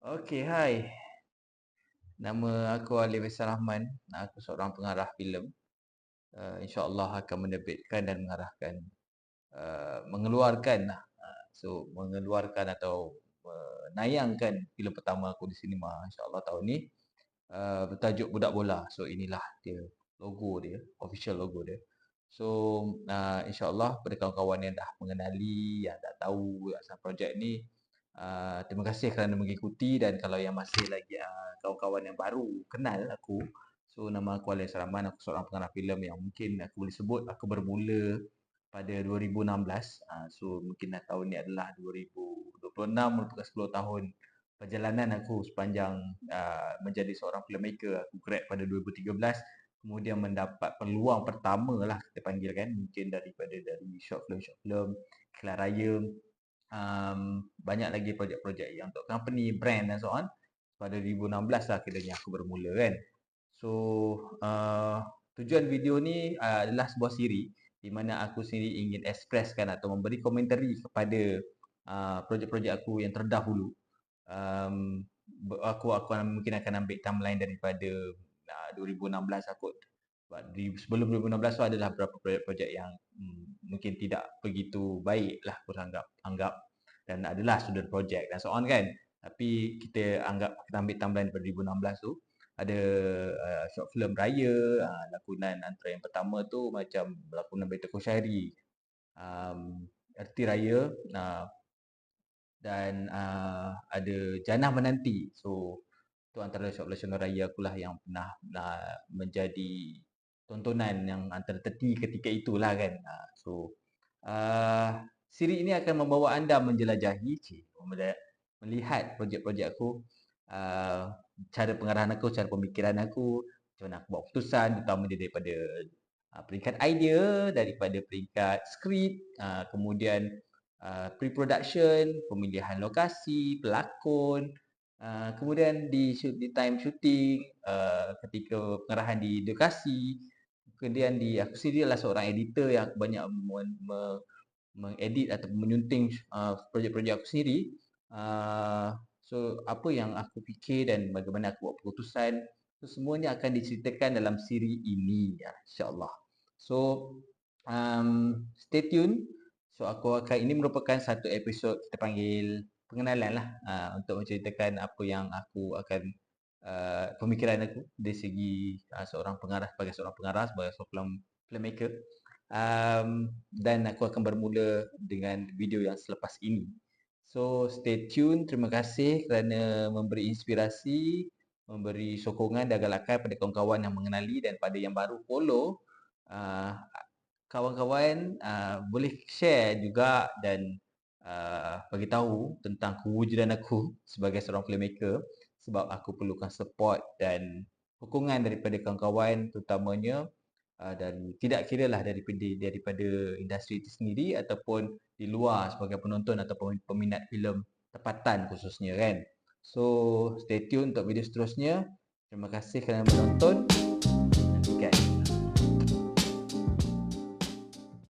Okey, hai. Nama aku Ali Faisal Rahman. Aku seorang pengarah filem. InsyaAllah akan menerbitkan dan mengarahkan, mengeluarkan mengeluarkan atau menayangkan filem pertama aku di sinema insyaAllah tahun ni. Bertajuk Budak Bola. So inilah dia logo dia, official logo dia. So insyaAllah pada kawan-kawan yang dah mengenali, yang dah tahu asal projek ni, terima kasih kerana mengikuti. Dan kalau yang masih lagi kawan-kawan yang baru kenal aku, so nama aku Ali Saraman. Aku seorang pengarah filem yang mungkin aku boleh sebut aku bermula pada 2016. So mungkin tahun ni adalah 2026, merupakan 10 tahun perjalanan aku sepanjang menjadi seorang filmmaker. Aku grad pada 2013, kemudian mendapat peluang pertama lah kita panggil kan, mungkin dari short film, iklan raya, banyak lagi projek-projek yang untuk company, brand dan so on. Pada 2016 lah kiranya aku bermula kan. So tujuan video ni adalah sebuah siri di mana aku sendiri ingin expresskan atau memberi komentari kepada projek-projek aku yang terdahulu. Aku mungkin akan ambil timeline daripada 2016 aku. Sebelum 2016 tu adalah beberapa projek-projek yang mungkin tidak begitu baik lah aku anggap, dan adalah student project dan so on kan. Tapi kita ambil timeline daripada 2016 tu, ada short film raya, lakonan antara yang pertama tu macam lakonan Better Koshairi, Erti Raya, dan ada Janah Menanti. So tu antara short film raya akulah yang pernah menjadi tontonan yang antara teti ketika itulah kan. So siri ini akan membawa anda menjelajahi, melihat projek-projek aku, cara pengarahan aku, cara pemikiran aku, macam mana aku buat keputusan, terutama dia daripada peringkat idea, daripada peringkat skrip, kemudian pre-production, pemilihan lokasi, pelakon, kemudian di time shooting, ketika pengarahan di lokasi, kemudian aku sendiri adalah seorang editor yang banyak mengedit atau menyunting projek-projek aku sendiri. So apa yang aku fikir dan bagaimana aku buat keputusan, so semuanya akan diceritakan dalam siri ini insya-Allah. So stay tune. So ini merupakan satu episod kita panggil pengenalan lah, untuk menceritakan apa yang aku akan pemikiran aku dari segi sebagai seorang pengarah, sebagai seorang filmmaker. Dan aku akan bermula dengan video yang selepas ini. So stay tune. Terima kasih kerana memberi inspirasi, memberi sokongan dan galakan pada kawan-kawan yang mengenali, dan pada yang baru follow, kawan-kawan boleh share juga dan bagi tahu tentang kewujudan aku sebagai seorang filmmaker, sebab aku perlukan support dan sokongan daripada kawan-kawan, terutamanya dan tidak kira lah daripada industri itu sendiri ataupun di luar sebagai penonton atau peminat filem tempatan khususnya kan. So stay tune untuk video seterusnya. Terima kasih kerana menonton. Nantikan.